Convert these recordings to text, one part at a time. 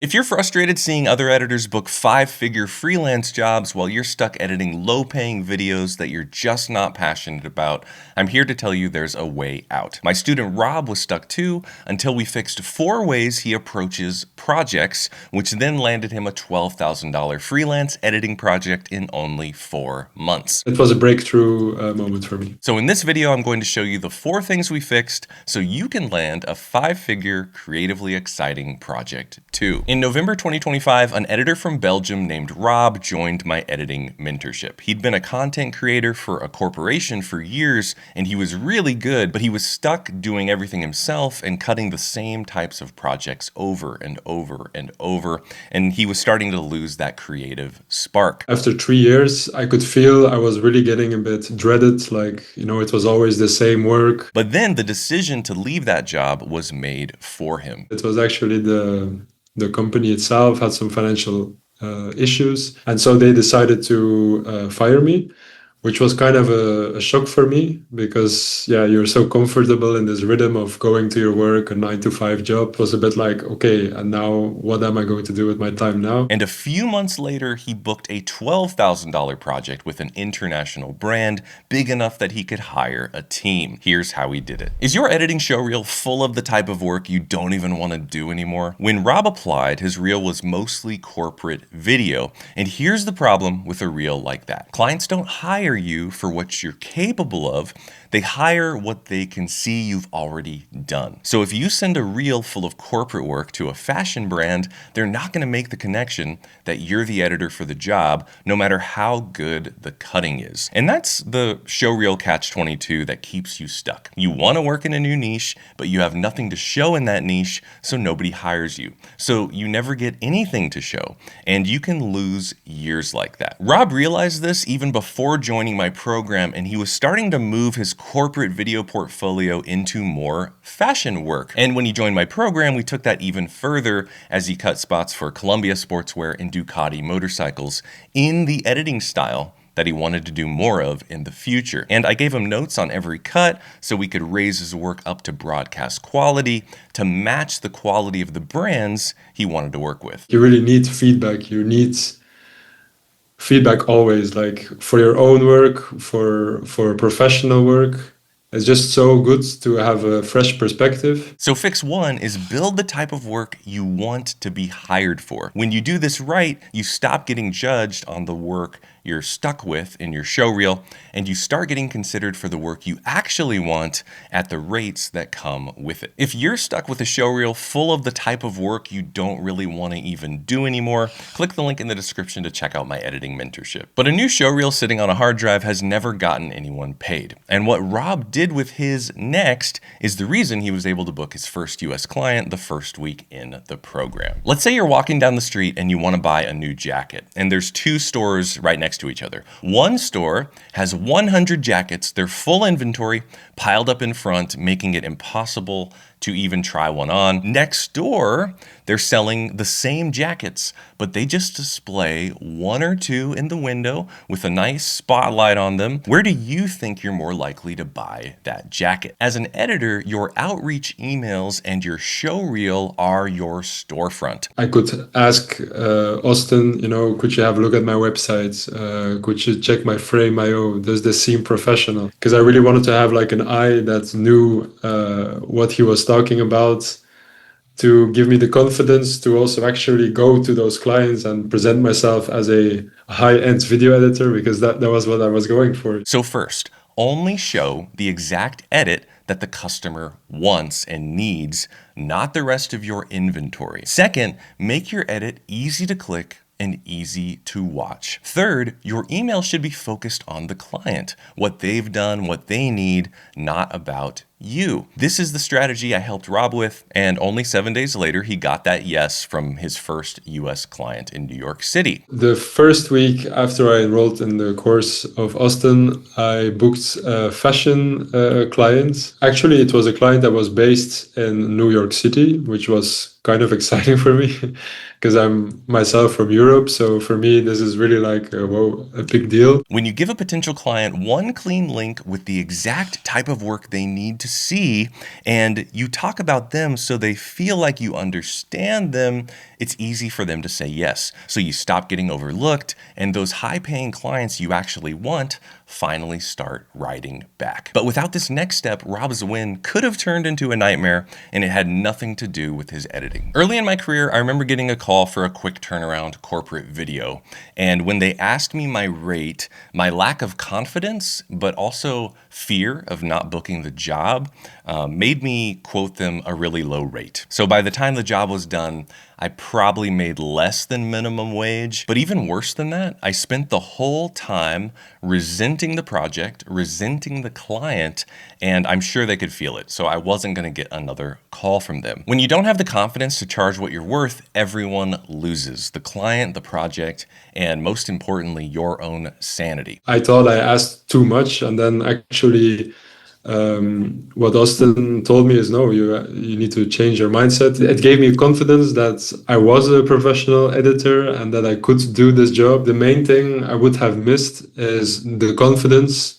If you're frustrated seeing other editors book five-figure freelance jobs while you're stuck editing low-paying videos that you're just not passionate about, I'm here to tell you there's a way out. My student Rob was stuck too until we fixed 4 ways he approaches projects, which then landed him a $12,000 freelance editing project in only 4 months. It was a breakthrough moment for me. So in this video, I'm going to show you the 4 things we fixed so you can land a 5-figure, creatively exciting project too. In November 2025, an editor from Belgium named Robbe joined my editing mentorship. He'd been a content creator for a corporation for years, and he was really good, but he was stuck doing everything himself and cutting the same types of projects over and over and over, and he was starting to lose that creative spark. After 3 years, I could feel I was really getting a bit dreaded, like, it was always the same work. But then the decision to leave that job was made for him. It was actually the company itself had some financial issues, and so they decided to fire me, which was kind of a shock for me because, you're so comfortable in this rhythm of going to your work, a 9-to-5 job. It was a bit like, okay, and now what am I going to do with my time now? And a few months later, he booked a $12,000 project with an international brand big enough that he could hire a team. Here's how he did it. Is your editing show reel full of the type of work you don't even want to do anymore? When Rob applied, his reel was mostly corporate video. And here's the problem with a reel like that. Clients don't hire you for what you're capable of. They hire what they can see you've already done. So if you send a reel full of corporate work to a fashion brand, they're not going to make the connection that you're the editor for the job, no matter how good the cutting is. And that's the show reel catch-22 that keeps you stuck. You want to work in a new niche, but you have nothing to show in that niche, so nobody hires you. So you never get anything to show, and you can lose years like that. Rob realized this even before joining my program, and he was starting to move his corporate video portfolio into more fashion work. And when he joined my program, we took that even further as he cut spots for Columbia Sportswear and Ducati motorcycles in the editing style that he wanted to do more of in the future. And I gave him notes on every cut so we could raise his work up to broadcast quality to match the quality of the brands he wanted to work with. You really need feedback. You need feedback always, like for your own work, for professional work. It's just so good to have a fresh perspective. So fix 1 is build the type of work you want to be hired for. When you do this right, you stop getting judged on the work you're stuck with in your show reel, and you start getting considered for the work you actually want at the rates that come with it. If you're stuck with a show reel full of the type of work you don't really want to even do anymore, click the link in the description to check out my editing mentorship. But a new show reel sitting on a hard drive has never gotten anyone paid. And what Rob did with his next is the reason he was able to book his first US client the first week in the program. Let's say you're walking down the street and you want to buy a new jacket, and there's 2 stores right next to each other. One store has 100 jackets, their full inventory piled up in front, making it impossible to even try one on. Next door, they're selling the same jackets, but they just display 1 or 2 in the window with a nice spotlight on them. Where do you think you're more likely to buy that jacket? As an editor, your outreach emails and your show reel are your storefront. I could ask Austen, could you have a look at my website? Could you check my frame.io? Does this seem professional? Because I really wanted to have like an eye that knew what he was talking about, to give me the confidence to also actually go to those clients and present myself as a high-end video editor, because that was what I was going for. So first, only show the exact edit that the customer wants and needs, not the rest of your inventory. Second, make your edit easy to click and easy to watch. Third, your email should be focused on the client, what they've done, what they need, not about you. This is the strategy I helped Rob with, and only 7 days later, he got that yes from his first US client in New York City. The first week after I enrolled in the course of Austen, I booked a fashion client. Actually, it was a client that was based in New York City, which was kind of exciting for me because I'm myself from Europe. So for me, this is really like, a big deal. When you give a potential client one clean link with the exact type of work they need to see, and you talk about them so they feel like you understand them, it's easy for them to say yes. So you stop getting overlooked, and those high-paying clients you actually want finally start writing back. But without this next step, Rob's win could have turned into a nightmare, and it had nothing to do with his editing. Early in my career, I remember getting a call for a quick turnaround corporate video, and when they asked me my rate, my lack of confidence, but also fear of not booking the job, made me quote them a really low rate. So by the time the job was done, I probably made less than minimum wage. But even worse than that, I spent the whole time resenting the project, resenting the client, and I'm sure they could feel it. So I wasn't going to get another call from them. When you don't have the confidence to charge what you're worth, everyone loses: the client, the project, and most importantly, your own sanity. I thought I asked too much, and then actually, what Austen told me is no, you need to change your mindset. It gave me confidence that I was a professional editor and that I could do this job. The main thing I would have missed is the confidence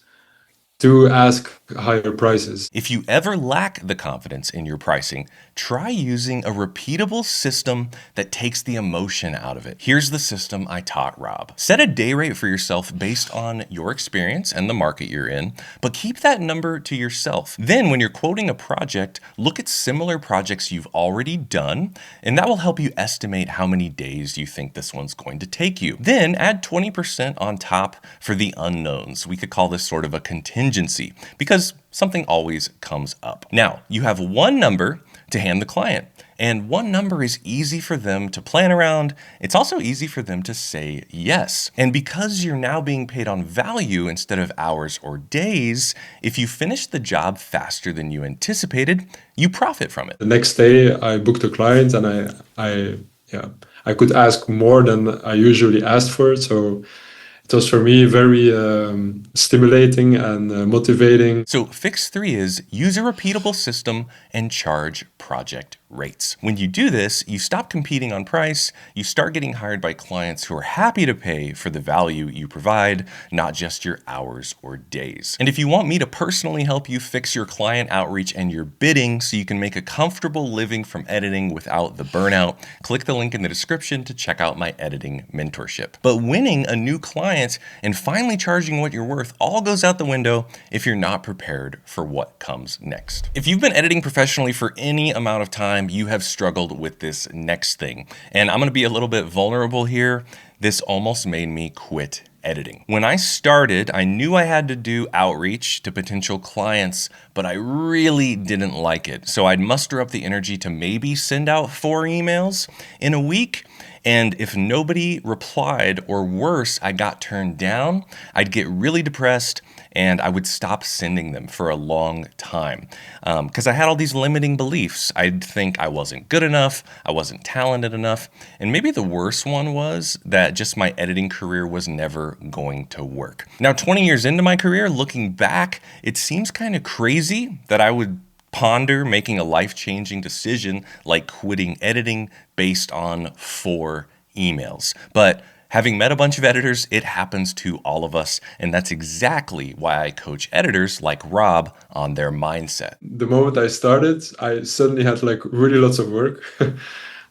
to ask higher prices. If you ever lack the confidence in your pricing, try using a repeatable system that takes the emotion out of it. Here's the system I taught Rob. Set a day rate for yourself based on your experience and the market you're in, but keep that number to yourself. Then when you're quoting a project, look at similar projects you've already done, and that will help you estimate how many days you think this one's going to take you. Then add 20% on top for the unknowns. We could call this sort of a contingency, because something always comes up. Now, you have one number to hand the client, and one number is easy for them to plan around. It's also easy for them to say yes. And because you're now being paid on value instead of hours or days, if you finish the job faster than you anticipated, you profit from it. The next day, I booked a client, and I could ask more than I usually asked for. So it was for me very stimulating and motivating. So fix 3 is use a repeatable system and charge project rates. When you do this, you stop competing on price, you start getting hired by clients who are happy to pay for the value you provide, not just your hours or days. And if you want me to personally help you fix your client outreach and your bidding so you can make a comfortable living from editing without the burnout, click the link in the description to check out my editing mentorship. But winning a new client and finally charging what you're worth all goes out the window if you're not prepared for what comes next. If you've been editing professionally for any amount of time, you have struggled with this next thing. And I'm going to be a little bit vulnerable here. This almost made me quit editing. When I started, I knew I had to do outreach to potential clients, but I really didn't like it. So I'd muster up the energy to maybe send out 4 emails in a week. And if nobody replied, or worse, I got turned down, I'd get really depressed and I would stop sending them for a long time. Because I had all these limiting beliefs. I'd think I wasn't good enough, I wasn't talented enough, and maybe the worst one was that just my editing career was never going to work. Now, 20 years into my career, looking back, it seems kind of crazy that I would ponder making a life-changing decision like quitting editing based on 4 emails. But having met a bunch of editors, it happens to all of us, and that's exactly why I coach editors like Rob on their mindset. The moment I started, I suddenly had like really lots of work.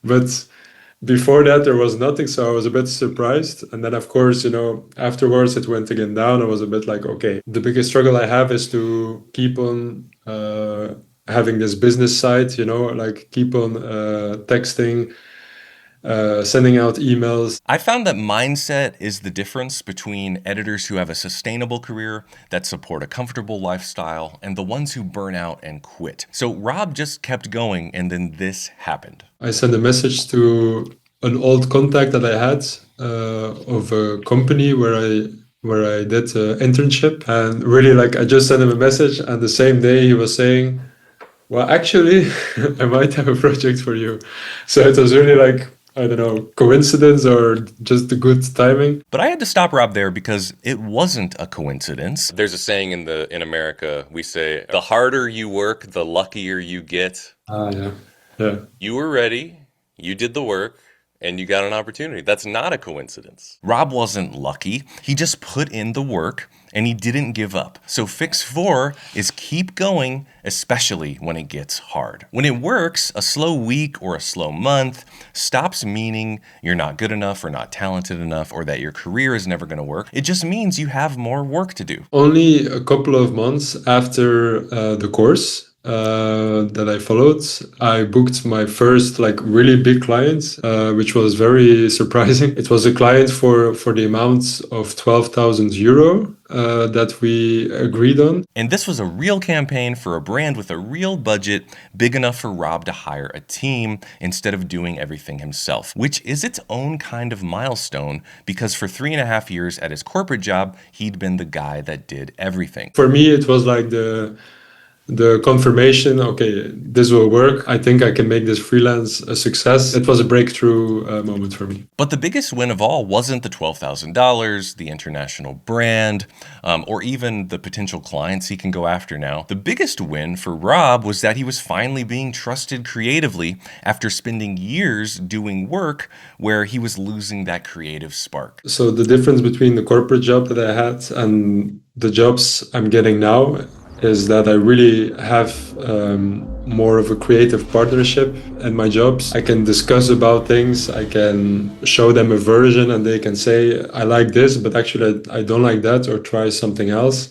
But before that, there was nothing, so I was a bit surprised. And then, of course, afterwards it went again down. I was a bit like, okay, the biggest struggle I have is to keep on having this business side, like keep on texting, sending out emails. I found that mindset is the difference between editors who have a sustainable career that support a comfortable lifestyle and the ones who burn out and quit. So Rob just kept going, and then this happened. I sent a message to an old contact that I had of a company where I did an internship, and really like I just sent him a message, and the same day he was saying, well, actually, I might have a project for you. So it was really like, I don't know, coincidence or just the good timing. But I had to stop Rob there because it wasn't a coincidence. There's a saying in America, we say, the harder you work, the luckier you get. Ah, yeah. Yeah. You were ready, you did the work, And you got an opportunity. That's not a coincidence. Rob wasn't lucky. He just put in the work and he didn't give up. So fix 4 is keep going, especially when it gets hard. When it works, a slow week or a slow month stops meaning you're not good enough or not talented enough or that your career is never going to work. It just means you have more work to do. Only a couple of months after the course that I followed, I booked my first like really big client, which was very surprising. It was a client for the amount of 12,000 euro that we agreed on. And this was a real campaign for a brand with a real budget, big enough for Rob to hire a team instead of doing everything himself, which is its own kind of milestone because for 3.5 years at his corporate job, he'd been the guy that did everything. For me, it was like the confirmation, okay, this will work. I think I can make this freelance a success. It was a breakthrough moment for me. But the biggest win of all wasn't the $12,000, the international brand, or even the potential clients he can go after now. The biggest win for Rob was that he was finally being trusted creatively after spending years doing work where he was losing that creative spark. So the difference between the corporate job that I had and the jobs I'm getting now is that I really have more of a creative partnership in my jobs. I can discuss about things, I can show them a version and they can say, I like this, but actually I don't like that, or try something else.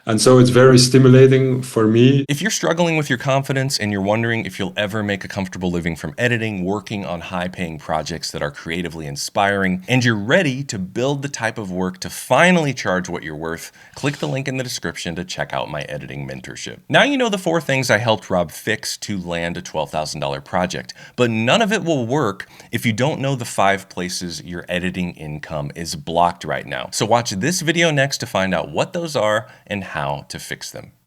And so it's very stimulating for me. If you're struggling with your confidence and you're wondering if you'll ever make a comfortable living from editing, working on high-paying projects that are creatively inspiring, and you're ready to build the type of work to finally charge what you're worth, click the link in the description to check out my editing mentorship. Now you know the 4 things I helped Rob fix to land a $12,000 project, but none of it will work if you don't know the 5 places your editing income is blocked right now. So watch this video next to find out what those are and how to fix them.